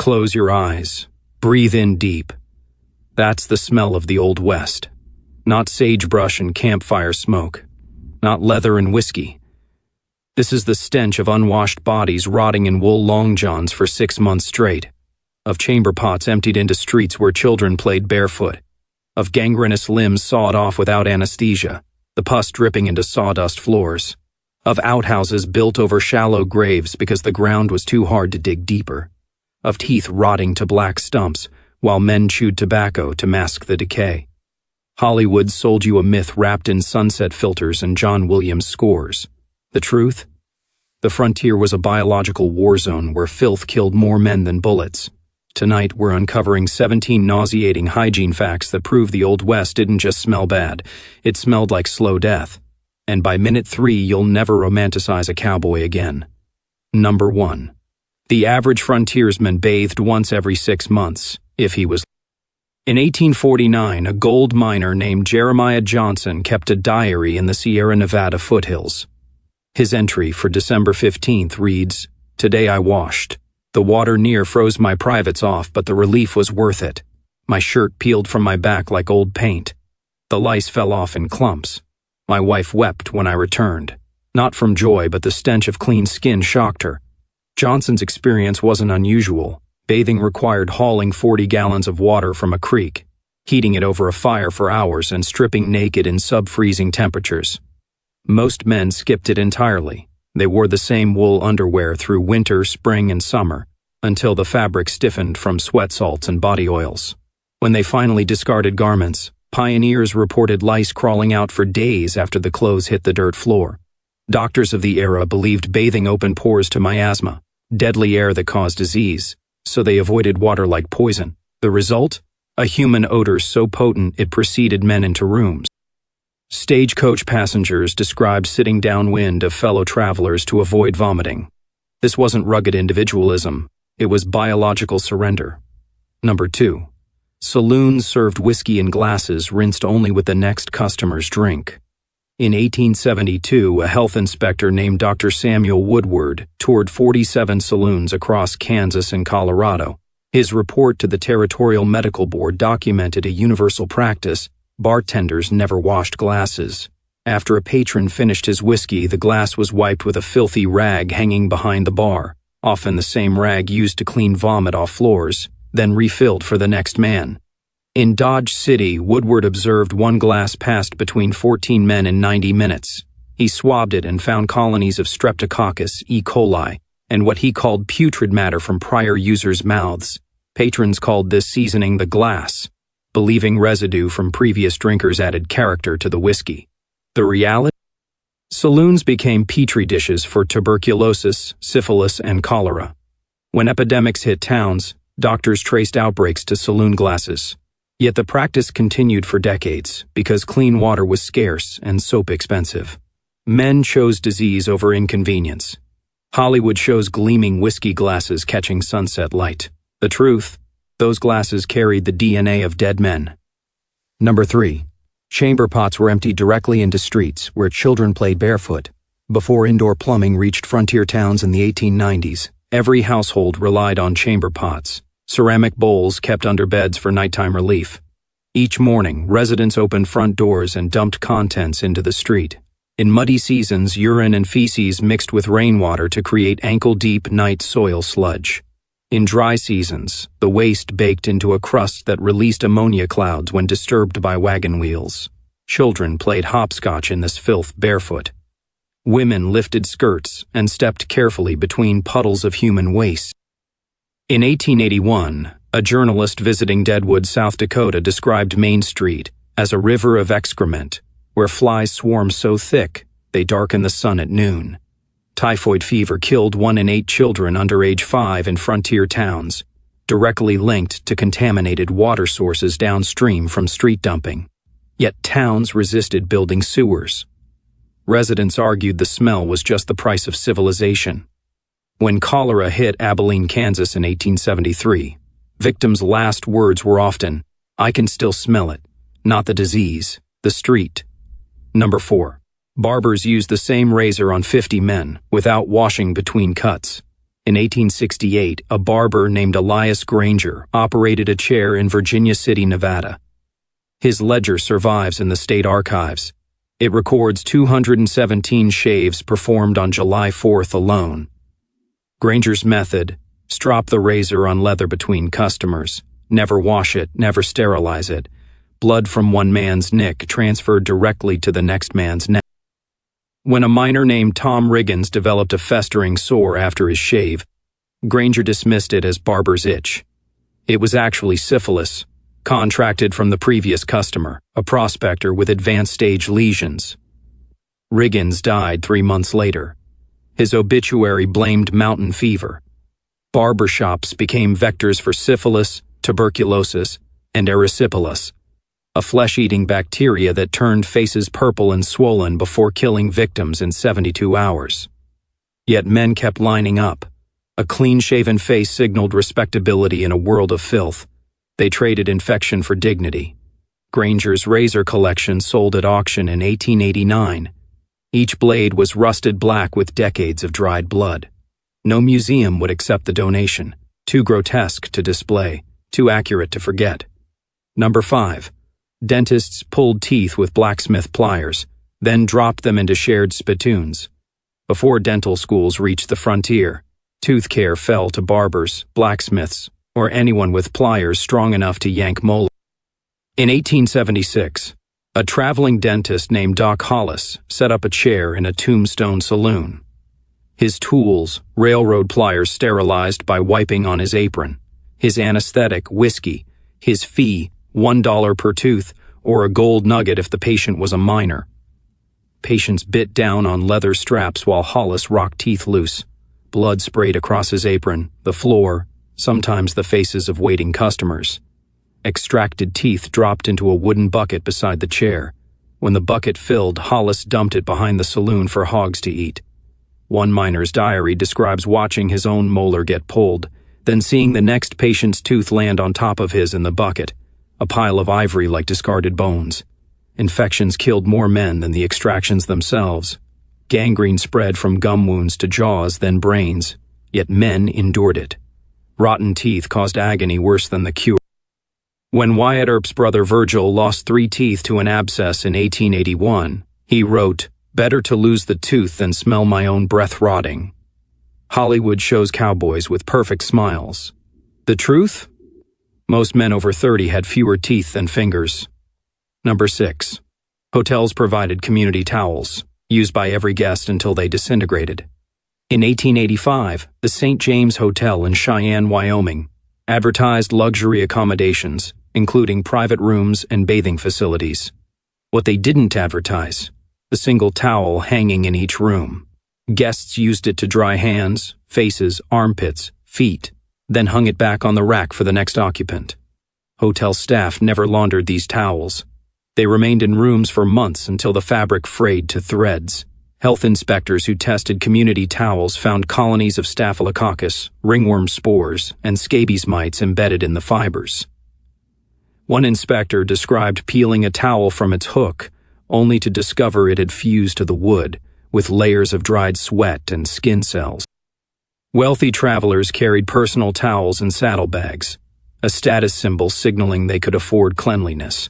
Close your eyes. Breathe in deep. That's the smell of the Old West. Not sagebrush and campfire smoke. Not leather and whiskey. This is the stench of unwashed bodies rotting in wool long johns for 6 months straight. Of chamber pots emptied into streets where children played barefoot. Of gangrenous limbs sawed off without anesthesia, the pus dripping into sawdust floors. Of outhouses built over shallow graves because the ground was too hard to dig deeper. Of teeth rotting to black stumps while men chewed tobacco to mask the decay. Hollywood sold you a myth wrapped in sunset filters and John Williams scores. The truth? The frontier was a biological war zone where filth killed more men than bullets. Tonight, we're uncovering 17 nauseating hygiene facts that prove the Old West didn't just smell bad, it smelled like slow death. And by minute 3, you'll never romanticize a cowboy again. Number 1. The average frontiersman bathed once every 6 months, if he was. In 1849, a gold miner named Jeremiah Johnson kept a diary in the Sierra Nevada foothills. His entry for December 15th reads, "Today I washed. The water near froze my privates off, but the relief was worth it. My shirt peeled from my back like old paint. The lice fell off in clumps. My wife wept when I returned. Not from joy, but the stench of clean skin shocked her." Johnson's experience wasn't unusual. Bathing required hauling 40 gallons of water from a creek, heating it over a fire for hours, and stripping naked in sub-freezing temperatures. Most men skipped it entirely. They wore the same wool underwear through winter, spring, and summer, until the fabric stiffened from sweat salts and body oils. When they finally discarded garments, pioneers reported lice crawling out for days after the clothes hit the dirt floor. Doctors of the era believed bathing opened pores to miasma, deadly air that caused disease, so they avoided water like poison. The result? A human odor so potent it preceded men into rooms. Stagecoach passengers described sitting downwind of fellow travelers to avoid vomiting. This wasn't rugged individualism, it was biological surrender. Number 2. Saloons served whiskey in glasses rinsed only with the next customer's drink. In 1872, a health inspector named Dr. Samuel Woodward toured 47 saloons across Kansas and Colorado. His report to the Territorial Medical Board documented a universal practice: bartenders never washed glasses. After a patron finished his whiskey, the glass was wiped with a filthy rag hanging behind the bar, often the same rag used to clean vomit off floors, then refilled for the next man. In Dodge City, Woodward observed one glass passed between 14 men in 90 minutes. He swabbed it and found colonies of Streptococcus, E. coli, and what he called putrid matter from prior users' mouths. Patrons called this seasoning the glass, believing residue from previous drinkers added character to the whiskey. The reality? Saloons became petri dishes for tuberculosis, syphilis, and cholera. When epidemics hit towns, doctors traced outbreaks to saloon glasses. Yet the practice continued for decades because clean water was scarce and soap expensive. Men chose disease over inconvenience. Hollywood shows gleaming whiskey glasses catching sunset light. The truth? Those glasses carried the DNA of dead men. Number 3. Chamber pots were emptied directly into streets where children played barefoot. Before indoor plumbing reached frontier towns in the 1890s, every household relied on chamber pots, ceramic bowls kept under beds for nighttime relief. Each morning, residents opened front doors and dumped contents into the street. In muddy seasons, urine and feces mixed with rainwater to create ankle-deep night soil sludge. In dry seasons, the waste baked into a crust that released ammonia clouds when disturbed by wagon wheels. Children played hopscotch in this filth barefoot. Women lifted skirts and stepped carefully between puddles of human waste. In 1881, a journalist visiting Deadwood, South Dakota, described Main Street as a river of excrement, where flies swarm so thick they darken the sun at noon. Typhoid fever killed 1 in 8 children under age 5 in frontier towns, directly linked to contaminated water sources downstream from street dumping. Yet towns resisted building sewers. Residents argued the smell was just the price of civilization. When cholera hit Abilene, Kansas in 1873, victims' last words were often, "I can still smell it, not the disease, the street." Number 4. Barbers used the same razor on 50 men without washing between cuts. In 1868, a barber named Elias Granger operated a chair in Virginia City, Nevada. His ledger survives in the state archives. It records 217 shaves performed on July 4th alone. Granger's method: strop the razor on leather between customers, never wash it, never sterilize it. Blood from one man's nick transferred directly to the next man's neck. When a miner named Tom Riggins developed a festering sore after his shave, Granger dismissed it as barber's itch. It was actually syphilis, contracted from the previous customer, a prospector with advanced stage lesions. Riggins died 3 months later. His obituary blamed mountain fever. Barbershops became vectors for syphilis, tuberculosis, and erysipelas, a flesh-eating bacteria that turned faces purple and swollen before killing victims in 72 hours. Yet men kept lining up. A clean-shaven face signaled respectability in a world of filth. They traded infection for dignity. Granger's razor collection sold at auction in 1889. Each blade was rusted black with decades of dried blood. No museum would accept the donation. Too grotesque to display, too accurate to forget. Number 5. Dentists pulled teeth with blacksmith pliers, then dropped them into shared spittoons. Before dental schools reached the frontier, tooth care fell to barbers, blacksmiths, or anyone with pliers strong enough to yank molars. In 1876, a traveling dentist named Doc Hollis set up a chair in a Tombstone saloon. His tools, railroad pliers sterilized by wiping on his apron. His anesthetic, whiskey. His fee, $1 per tooth, or a gold nugget if the patient was a minor. Patients bit down on leather straps while Hollis rocked teeth loose. Blood sprayed across his apron, the floor, sometimes the faces of waiting customers. Extracted teeth dropped into a wooden bucket beside the chair. When the bucket filled, Hollis dumped it behind the saloon for hogs to eat. One miner's diary describes watching his own molar get pulled, then seeing the next patient's tooth land on top of his in the bucket, a pile of ivory like discarded bones. Infections killed more men than the extractions themselves. Gangrene spread from gum wounds to jaws, then brains, yet men endured it. Rotten teeth caused agony worse than the cure. When Wyatt Earp's brother Virgil lost 3 teeth to an abscess in 1881, he wrote, "Better to lose the tooth than smell my own breath rotting." Hollywood shows cowboys with perfect smiles. The truth? Most men over 30 had fewer teeth than fingers. Number 6. Hotels provided community towels, used by every guest until they disintegrated. In 1885, the St. James Hotel in Cheyenne, Wyoming, advertised luxury accommodations, including private rooms and bathing facilities. What they didn't advertise: the single towel hanging in each room. Guests used it to dry hands, faces, armpits, feet, then hung it back on the rack for the next occupant. Hotel staff never laundered these towels. They remained in rooms for months until the fabric frayed to threads. Health inspectors who tested community towels found colonies of staphylococcus, ringworm spores, and scabies mites embedded in the fibers. One inspector described peeling a towel from its hook, only to discover it had fused to the wood, with layers of dried sweat and skin cells. Wealthy travelers carried personal towels in saddlebags, a status symbol signaling they could afford cleanliness.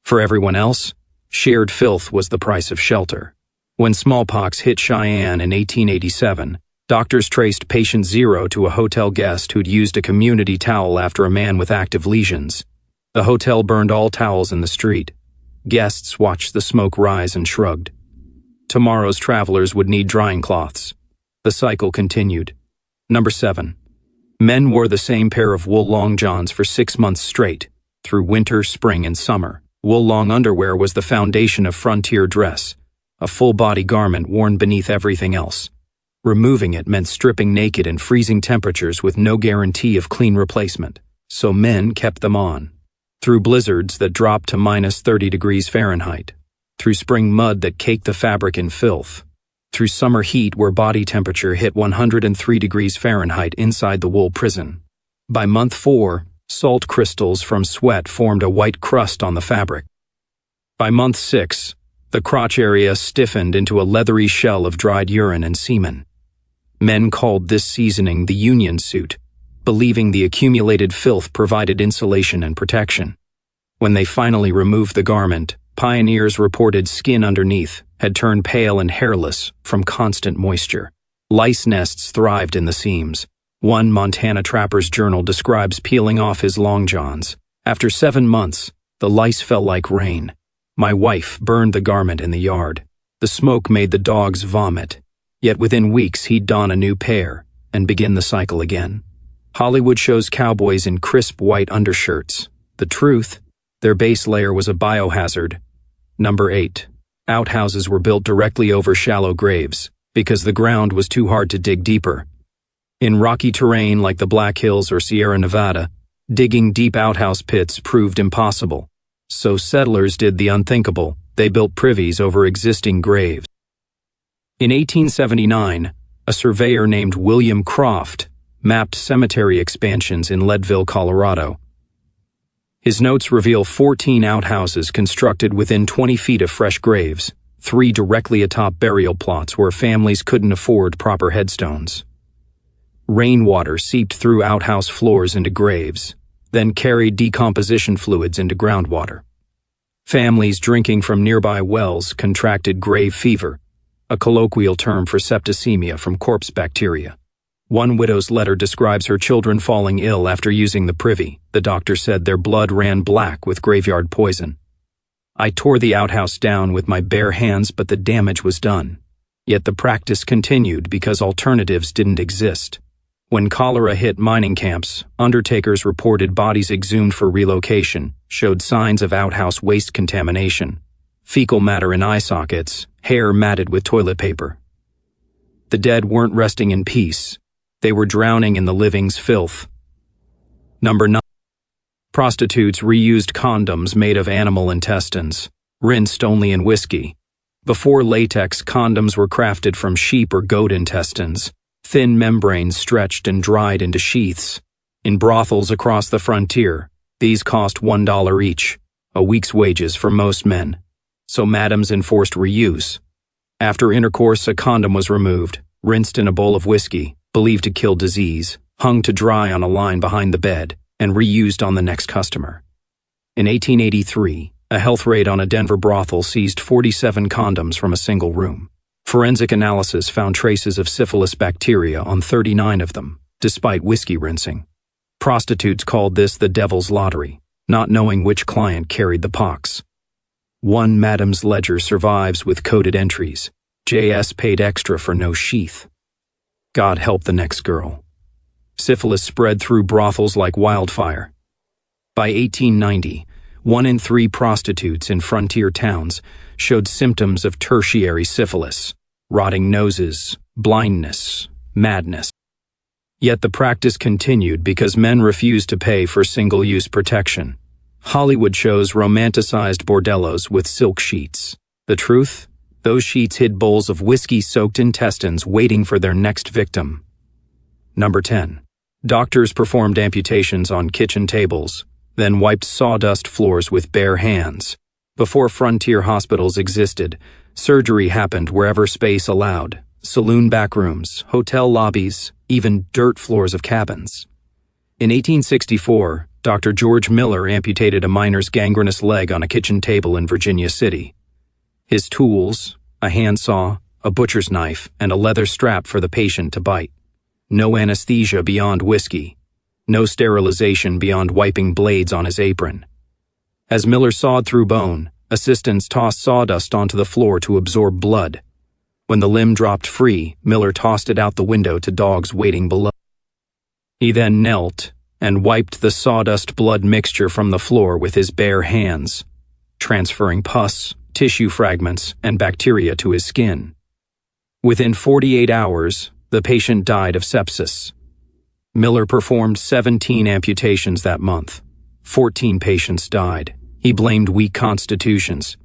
For everyone else, shared filth was the price of shelter. When smallpox hit Cheyenne in 1887, doctors traced patient 0 to a hotel guest who'd used a community towel after a man with active lesions. The hotel burned all towels in the street. Guests watched the smoke rise and shrugged. Tomorrow's travelers would need drying cloths. The cycle continued. Number 7. Men wore the same pair of wool long johns for 6 months straight, through winter, spring, and summer. Wool long underwear was the foundation of frontier dress, a full-body garment worn beneath everything else. Removing it meant stripping naked in freezing temperatures with no guarantee of clean replacement, so men kept them on. Through blizzards that dropped to minus 30 degrees Fahrenheit, through spring mud that caked the fabric in filth, through summer heat where body temperature hit 103 degrees Fahrenheit inside the wool prison. By month 4, salt crystals from sweat formed a white crust on the fabric. By month 6, the crotch area stiffened into a leathery shell of dried urine and semen. Men called this seasoning the Union suit, believing the accumulated filth provided insulation and protection. When they finally removed the garment, pioneers reported skin underneath had turned pale and hairless from constant moisture. Lice nests thrived in the seams. One Montana trapper's journal describes peeling off his long johns. After 7 months, the lice fell like rain. My wife burned the garment in the yard. The smoke made the dogs vomit. Yet within weeks he'd don a new pair and begin the cycle again. Hollywood shows cowboys in crisp white undershirts. The truth, their base layer was a biohazard. Number 8. Outhouses were built directly over shallow graves because the ground was too hard to dig deeper. In rocky terrain like the Black Hills or Sierra Nevada, digging deep outhouse pits proved impossible. So settlers did the unthinkable. They built privies over existing graves. In 1879, a surveyor named William Croft mapped cemetery expansions in Leadville, Colorado. His notes reveal 14 outhouses constructed within 20 feet of fresh graves, 3 directly atop burial plots where families couldn't afford proper headstones. Rainwater seeped through outhouse floors into graves, then carried decomposition fluids into groundwater. Families drinking from nearby wells contracted grave fever, a colloquial term for septicemia from corpse bacteria. One widow's letter describes her children falling ill after using the privy. The doctor said their blood ran black with graveyard poison. I tore the outhouse down with my bare hands, but the damage was done. Yet the practice continued because alternatives didn't exist. When cholera hit mining camps, undertakers reported bodies exhumed for relocation showed signs of outhouse waste contamination, fecal matter in eye sockets, hair matted with toilet paper. The dead weren't resting in peace. They were drowning in the living's filth. Number 9. Prostitutes reused condoms made of animal intestines, rinsed only in whiskey. Before latex, condoms were crafted from sheep or goat intestines, thin membranes stretched and dried into sheaths. In brothels across the frontier, these cost $1 each, a week's wages for most men. So madams enforced reuse. After intercourse, a condom was removed, rinsed in a bowl of whiskey, believed to kill disease, hung to dry on a line behind the bed, and reused on the next customer. In 1883, a health raid on a Denver brothel seized 47 condoms from a single room. Forensic analysis found traces of syphilis bacteria on 39 of them, despite whiskey rinsing. Prostitutes called this the devil's lottery, not knowing which client carried the pox. One madam's ledger survives with coded entries. JS paid extra for no sheath. God help the next girl. Syphilis spread through brothels like wildfire. By 1890, 1 in 3 prostitutes in frontier towns showed symptoms of tertiary syphilis, rotting noses, blindness, madness. Yet the practice continued because men refused to pay for single-use protection. Hollywood shows romanticized bordellos with silk sheets. The truth? Those sheets hid bowls of whiskey-soaked intestines waiting for their next victim. Number 10. Doctors performed amputations on kitchen tables, then wiped sawdust floors with bare hands. Before frontier hospitals existed, surgery happened wherever space allowed. Saloon backrooms, hotel lobbies, even dirt floors of cabins. In 1864, Dr. George Miller amputated a miner's gangrenous leg on a kitchen table in Virginia City. His tools, a handsaw, a butcher's knife, and a leather strap for the patient to bite. No anesthesia beyond whiskey. No sterilization beyond wiping blades on his apron. As Miller sawed through bone, assistants tossed sawdust onto the floor to absorb blood. When the limb dropped free, Miller tossed it out the window to dogs waiting below. He then knelt and wiped the sawdust blood mixture from the floor with his bare hands, transferring pus, tissue fragments, and bacteria to his skin. Within 48 hours, the patient died of sepsis. Miller performed 17 amputations that month. 14 patients died. He blamed weak constitutions.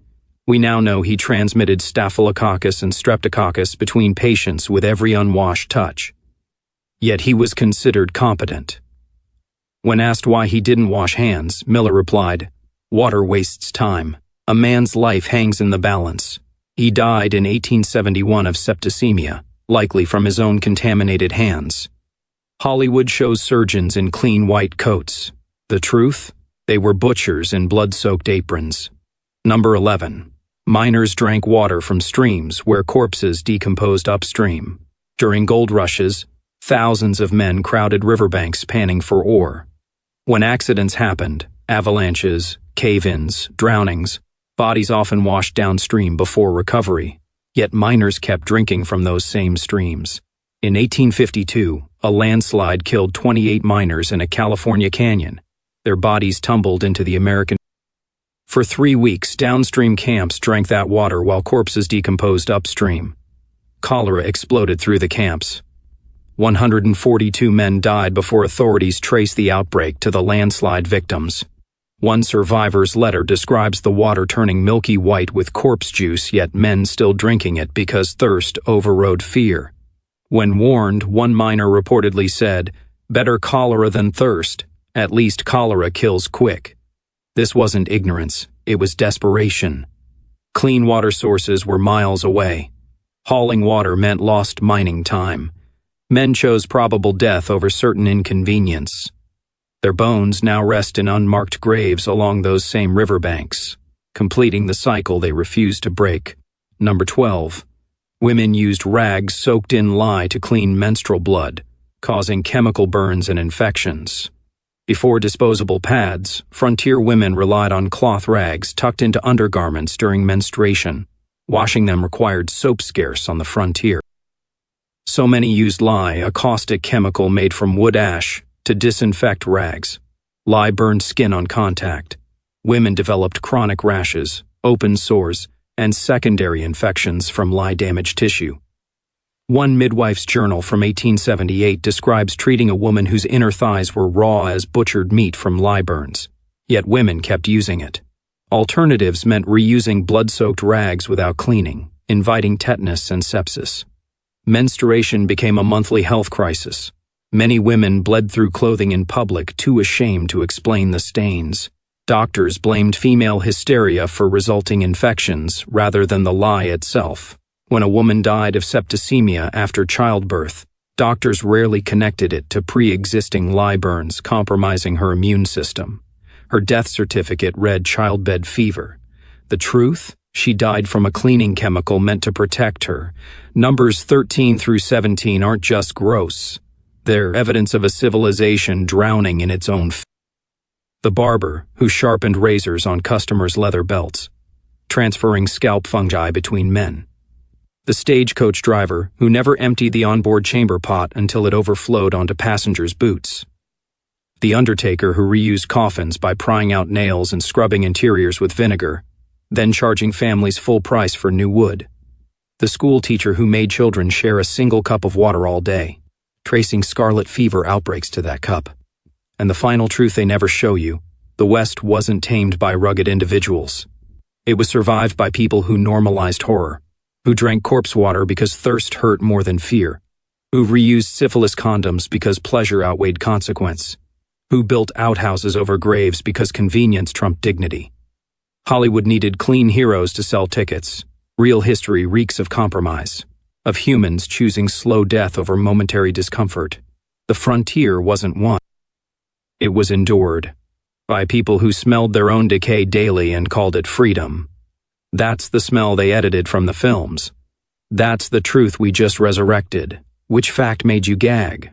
We now know he transmitted staphylococcus and streptococcus between patients with every unwashed touch. Yet he was considered competent. When asked why he didn't wash hands, Miller replied, "Water wastes time. A man's life hangs in the balance." He died in 1871 of septicemia, likely from his own contaminated hands. Hollywood shows surgeons in clean white coats. The truth? They were butchers in blood-soaked aprons. Number 11. Miners drank water from streams where corpses decomposed upstream. During gold rushes, thousands of men crowded riverbanks panning for ore. When accidents happened, avalanches, cave-ins, drownings, bodies often washed downstream before recovery. Yet miners kept drinking from those same streams. In 1852, a landslide killed 28 miners in a California canyon. Their bodies tumbled into the American. For 3 weeks, downstream camps drank that water while corpses decomposed upstream. Cholera exploded through the camps. 142 men died before authorities traced the outbreak to the landslide victims. One survivor's letter describes the water turning milky white with corpse juice, yet men still drinking it because thirst overrode fear. When warned, one miner reportedly said, "Better cholera than thirst. At least cholera kills quick." This wasn't ignorance, it was desperation. Clean water sources were miles away. Hauling water meant lost mining time. Men chose probable death over certain inconvenience. Their bones now rest in unmarked graves along those same riverbanks, completing the cycle they refused to break. Number 12. Women used rags soaked in lye to clean menstrual blood, causing chemical burns and infections. Before disposable pads, frontier women relied on cloth rags tucked into undergarments during menstruation. Washing them required soap, scarce on the frontier. So many used lye, a caustic chemical made from wood ash, to disinfect rags. Lye burned skin on contact. Women developed chronic rashes, open sores, and secondary infections from lye-damaged tissue. One midwife's journal from 1878 describes treating a woman whose inner thighs were raw as butchered meat from lye burns. Yet women kept using it. Alternatives meant reusing blood-soaked rags without cleaning, inviting tetanus and sepsis. Menstruation became a monthly health crisis. Many women bled through clothing in public, too ashamed to explain the stains. Doctors blamed female hysteria for resulting infections rather than the lye itself. When a woman died of septicemia after childbirth, doctors rarely connected it to pre-existing lye burns compromising her immune system. Her death certificate read childbed fever. The truth? She died from a cleaning chemical meant to protect her. Numbers 13 through 17 aren't just gross. They're evidence of a civilization drowning in its own The barber, who sharpened razors on customers' leather belts, transferring scalp fungi between men. The stagecoach driver, who never emptied the onboard chamber pot until it overflowed onto passengers' boots. The undertaker, who reused coffins by prying out nails and scrubbing interiors with vinegar, then charging families full price for new wood. The school teacher who made children share a single cup of water all day, tracing scarlet fever outbreaks to that cup. And the final truth they never show you: the West wasn't tamed by rugged individuals. It was survived by people who normalized horror, who drank corpse water because thirst hurt more than fear, who reused syphilis condoms because pleasure outweighed consequence, who built outhouses over graves because convenience trumped dignity. Hollywood needed clean heroes to sell tickets. Real history reeks of compromise, of humans choosing slow death over momentary discomfort. The frontier wasn't won. It was endured by people who smelled their own decay daily and called it freedom. That's the smell they edited from the films. That's the truth we just resurrected. Which fact made you gag?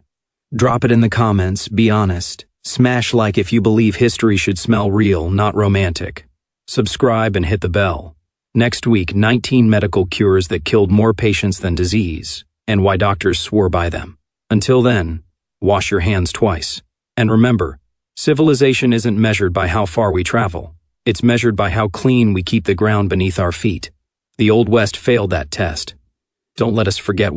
Drop it in the comments, be honest. Smash like if you believe history should smell real, not romantic. Subscribe and hit the bell. Next week, 19 medical cures that killed more patients than disease, and why doctors swore by them. Until then, wash your hands twice. And remember, civilization isn't measured by how far we travel. It's measured by how clean we keep the ground beneath our feet. The Old West failed that test. Don't let us forget